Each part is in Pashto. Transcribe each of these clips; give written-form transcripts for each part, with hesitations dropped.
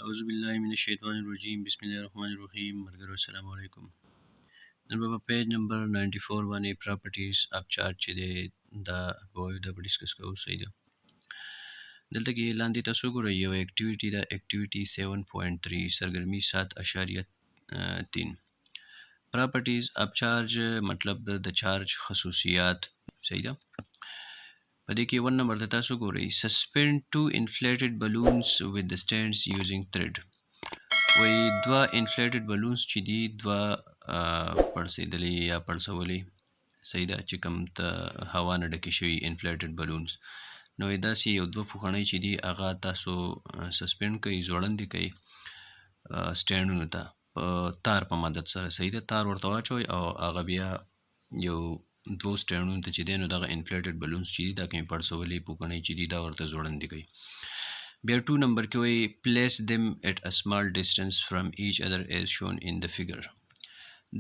اعوذ بالله من الشیطان الرجیم بسم الله الرحمن الرحیم مرګرو السلام علیکم. نن په پیج نمبر 94 باندې پراپرټیز اپ چارت چې دی دا به د ډیسکس کوو. صحیح ده. دلته کې لاندې تاسو ګورئ یو اکټیویټی دا اکټیویټی 7.3 سرګرمی 7.3 پراپرټیز اپ چارج مطلب د چارج خصوصیات. صحیح ده. په دې کې 1 نمبر ته تاسو ګورئ suspend two inflated balloons with the stands using thread. وای دوا inflated balloons چې دي دوا پړسېدلې یا پړسولې. صحیح ده چې کوم ته هوا نه ډکې شوي inflated balloons نو داسې یو دوه فوخڼۍ چې دي هغه تاسو سسپینډ کوئ ځوړندې کوئ سټینډونو ته په تار په مدد سره. صحیح ده. تار ورته واچوئ او هغه بیا یو دوه سټینډونو ته چې دی نو دغه انفلیټډ بلونز چې دي دا کومې پړسولې پوکڼۍ چې دي دا ورته ځوړندې کوي. بیا 2 نمبر کې وایي place them at a small distance from each other as shown in the figure.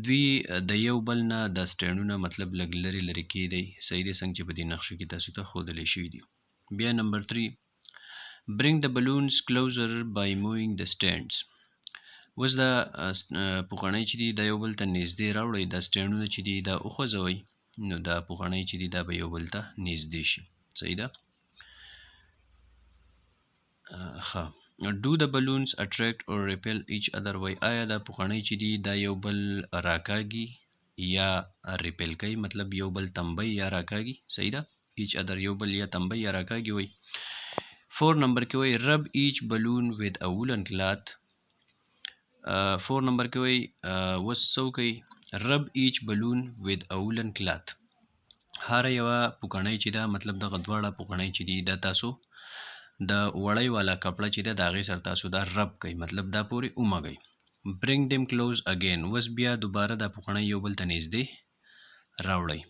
دوی د یو بل نه د سټینډونه مطلب لږ لرې لرې کېدی. صحیح دی څنګه چې په دې نقشه کې تاسو ته ښودلی شوي دي. بیا نمبر 3 bring the balloons closer by moving the stands. اوس دا پوکڼۍ چې دي دا یو بل ته نږدې راوړئ. دا سټینډونه چې دي دا وخوځوئ نو دا پوکڼۍ چې دي دا به یو بل ته نږدې شي. صحیح ده. ښه do the balloons attract or repel each other. وای آیا دا پوکڼۍ چې دي دا یو بل راکاږي یا ریپل کوي مطلب یو بل تنبی یا راکاږي. صحیح ده. each other یو بل یا تنبی یا راکاږي. وای 4 نمبر کې وای rub each balloon with a woolen cloth. 4 نمبر کې وای وسو کوي rub each balloon with a woolen cloth. هر یوه پوکڼۍ چې دا مطلب دغه دواړه پوکڼۍ چې دي دا تاسو د وړۍ والا کپړه چې ده د هغې سره تاسو دا رب کوئ مطلب دا پورې ومږئ. bring them close again. اوس بیا دوباره دا پوکڼۍ یو بل ته نږدې راوړئ.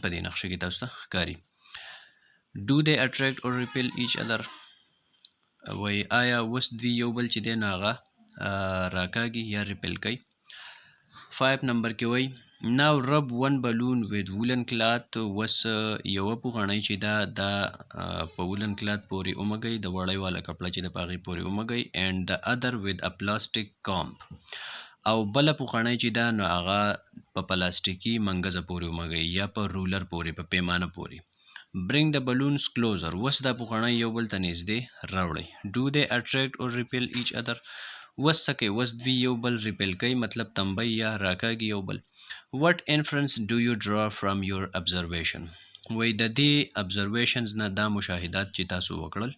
په دې نقشه کې تاسو ته ښکاري. do they attract or repel each other. وایي آیا اوس دوی یو بل چې دی نو هغه راکاږي یا ریپل کوي. 5 نمبر کې وایي now rub one balloon with woolen cloth. وس یوه پوکڼۍ چې دا په woolen cloth پورې ومږئ د وړۍ والا کپړه چې د په هغې پورې ومږئ and the other with a plastic comb. او بله پوکڼۍ چې دا نو هغه په پلاستیکي منګزه پورې ومږئ یا په رولر پورې په پیمانه پورې. bring the balloons closer. وس دا پوکڼۍ یو بل ته نږدې راوړئ. do they attract or repel each other. وس څه کوي وس دوی یو بل ریپل کوي مطلب تنبی یا راکاږي یو بل. what inference do you draw from your observation. وایي د دې observations نه دا مشاهدات چې تاسو وکړل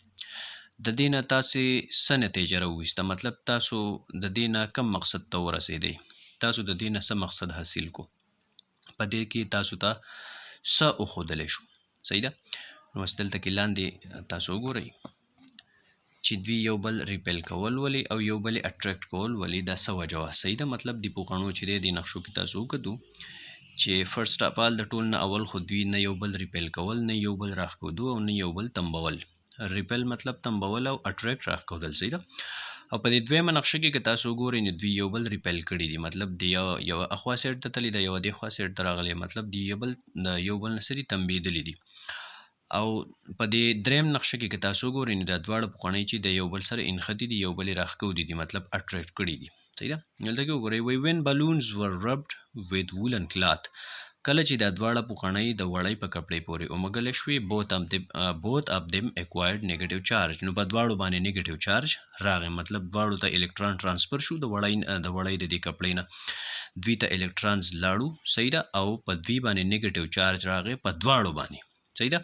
د دې نه تاسې څه نتیجه راوویسته مطلب تاسو د دې نه کم مقصد ته ورسېدئ. تاسو د دې نه څه مقصد حاصل کو په دې کې تاسو ته څه وښودلی شو. صحیح ده. نو اوس دلته کې لاندې تاسو وګورئ چې دوی یو بل ریپل کول ولې او یو بل اټریکټ کول ولې دا څه وجه وه. صحیح ده. مطلب د پوکڼو چې دی د نقشو کې تاسو وکتو چې فرسټ اف آل د ټول نه اول خو دوی نه یو بل ریپل کول نه یو بل راښکودو او نه یو بل تنبول. ریپل مطلب تنبول او اټریکټ راښکودل. صحیح ده. او په دې دویمه نقشه کې که تاسو وګورئ نو دوی یو بل ریپل کړي دي مطلب د یوه اخوا سایډ ته تللی ده یوه دېخوا سایډ ته راغلی مطلب د یو بل نه څه دي تنبېدلي دي. او په دې دریم نقشه کې که تاسو وګورئ نو دا دواړه پوکڼۍ چې د یو بل سره انښتي دي یو بل یې راښکودي دي مطلب اټریکټ کړي دي. صحیح ده. دلته کې وګورئ وایي when balloons were rubbed with woolen cloth. کله چې دا دواړه پوکڼۍ د وړۍ په کپړې پورې ومږلی شوې both of them acquired negative charge. نو په دواړو باندې نیګیټیو چارج راغی مطلب دواړو ته الکترون ټرانسفر شو د وړۍ د دې کپړۍ نه دوی ته الکترانز لاړو. صحیح ده. او په دوی باندې نیګیټیو چارج راغی په دواړو باندې. صحیح ده.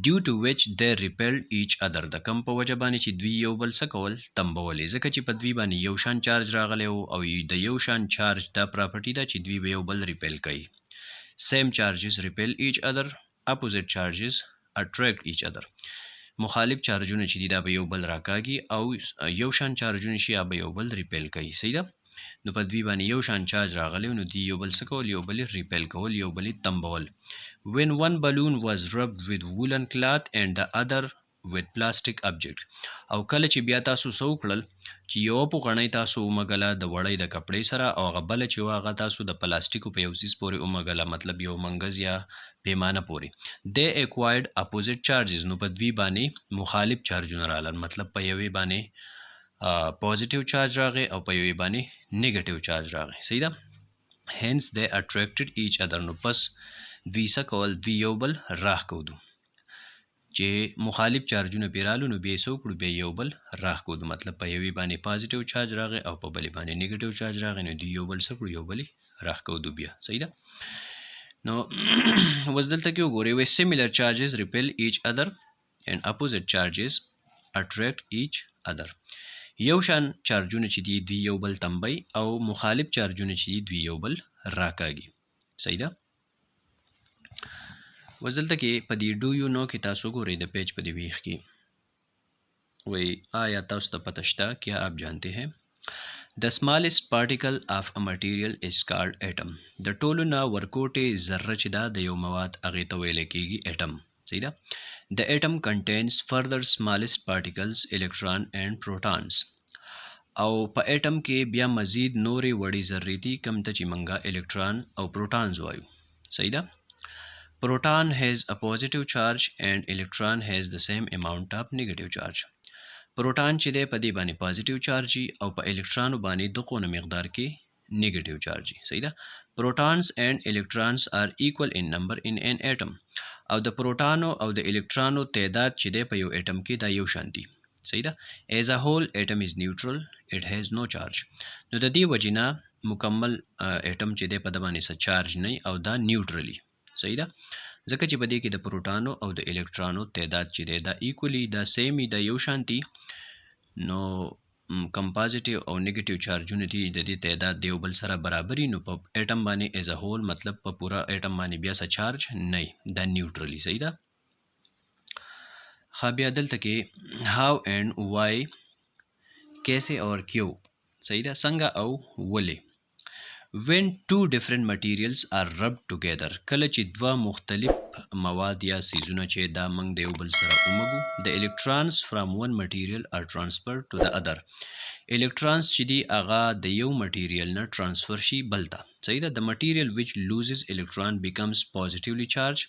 due to which they repelled each other. د کم په وجه باندې چې دوی یو بل څه کول تنبولې ځکه چې په دوی باندې یو شان چارج راغلی و او د یو شان چارج دا پراپرټي ده چې دوی به یو بل ریپل کوي. same charges repel each other. opposite charges attract each other. مخالف چارجونه چې دي دا به یو بل راکاږي او یو شان چارجونه شي یا به یو بل ریپل کوي. صحیح ده. نو په دوی باندې یو شان چارج راغلی نو دوی یو بل څه کول یو بل ریپل کول یو بل تنبول. when one balloon was rubbed with woolen cloth and the other with plastic object. او کله چې بیا تاسو څه وکړل چې یوه پوکڼۍ تاسو ومږله د وړۍ د کپړۍ سره او هغه بله چې وه هغه تاسو د پلاستیکو په یو څیز پورې ومږله مطلب یو منګز یا پیمانه پورې. they acquired opposite charges. نو په دوی باندې مخالف چارجونه رالل مطلب په یوې باندې پوزټیو چارج راغی او په یوې باندې نیگیټیو چارج راغی. صحیح ده. hence they attracted each other. نو پس دوی څه کول؟ دوی یو بل راښکودو. چې مخالف چارجونه پیرالو نو بیا یې څه وکړو؟ بیا یو بل راښکودو. مطلب په یوې باندې پازیټیو چارج راغی او په بلې باندې نیگیټیو چارج راغی نو دوی یو بل څه کړو؟ یو بل راښکودو بیا. صحیح ده. نو اوس دلته کې وګورئ وایي similar charges repel each other and opposite charges attract each other. یو شان چارجونه چې دي دوی یو بل تنبی او مخالف چارجونه چې دي دوی یو بل راکاږي. صحیح ده. اوس دلته کې په دې ډو یو نو کې تاسو ګورئ د پیج په دې ویښ کې وایي آیا تاسو ته پته شته کیا آپ جانتے ہیں The smallest particle of a material is called atom. د ټولو نه ورکوټې ذره چې ده د یو مواد هغې ته ویلی کېږي atom. صحیح ده. The atom contains further smallest particles, electron and protons. او په اټم کې بیا مزید نورې وړې ذرې دي کوم ته چې موږ الکترون او پروټونز وایو. صحیح ده. Proton has a positive charge and electron has the same amount of negative charge. پروټون چې دی په دې باندې پازیټیو چارج او په الکترونو باندې دغونه مقدار کې نیگیټیو چارج. صحیح ده. Protons and electrons are equal in number in an atom. او د پروټانو او د الکترونو تعداد چې دی په یو اټم کې دا یو شان دي. صحیح ده. As a whole atom is neutral. It has no charge. نو د دې وجې نه مکمل اټم چې دی په د باندې څه چارج نه او دا نیوټرلی. صحیح ده. ځکه چې په دې کې د پروټانو او د الکترونو تعداد چې دی دا ایکولی دا سیمی دا یو شانتي نو کم پازیټیو او نیگیټیو چارجونه دي د دې تعداد د یو بل سره برابري نو په اټم باندې ایز ا هول مطلب په پورا اټم باندې بیا څه چارج نه دا نیوټرلی. صحیح ده. ښه بیا دلته کې هاو اینڈ وای کیسے اور کیو. صحیح ده. څنګه او ولې. When two different materials are rubbed together کله چې دوه مختلف مواد یا سیزونه چې دا موږ د یو بل سره ومږو the electrons from one material are transferred to the other. electrons چې دي هغه د یو مټیریل نه ترانسفر شي بل ته. صحیح ده. the material which loses electron becomes positively charged.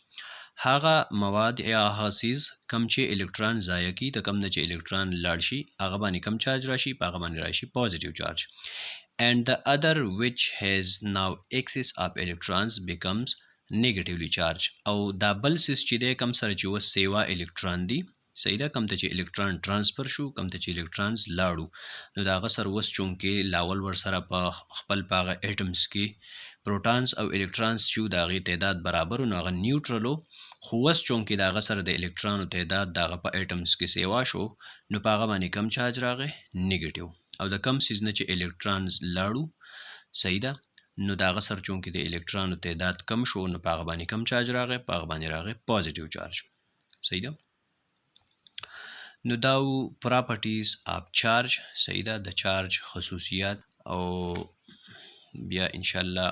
هغه مواد یا هغه سیز کم چې الکترون ضایع کړي د کم نه چې الکترون لاړ شي هغه باندې کم چارج راشي په هغه باندې راشي پازیټیو چارج. And the other which has now excess of electrons becomes negatively charged. او دا بل سیس چې دی کم سره چې وس سیوا الکترون دی. صحیح ده. کم ته چې الکترون ترانسفر شو کم ته چې الکترونز لاړو نو د هغه سره وس چونکې لاول ور سره په خپل په هغه اټمز کې پروټونز او الکترونز چې د هغې تعداد برابر نو هغه نیوټرلو خو وس چونکې د هغه سره د الکترونو تعداد د هغه په اټمز کې سیوا شو نو په هغه باندې کم چارج راغی نیگیټیو او د کم سیز نه چې الکترونز لاړو. صحیح ده. نو د هغه سره چونکې د الکترونو تعداد کم شو نو په هغه باندې کم چارج راغی په هغه باندې راغی پازیټیو چارج. صحیح ده. نو دا پراپرټیز اف چارج. صحیح ده. د چارج خصوصیات او بیا انشاءالله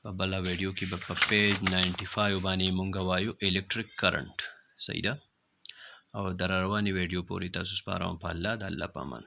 په بله ویډیو کې به په پیج 95 باندې مونږ وایو الکتریک کرنٹ. صحیح ده. او در روانې ویډیو پورې تاسو سپارم په الله د الله په امان.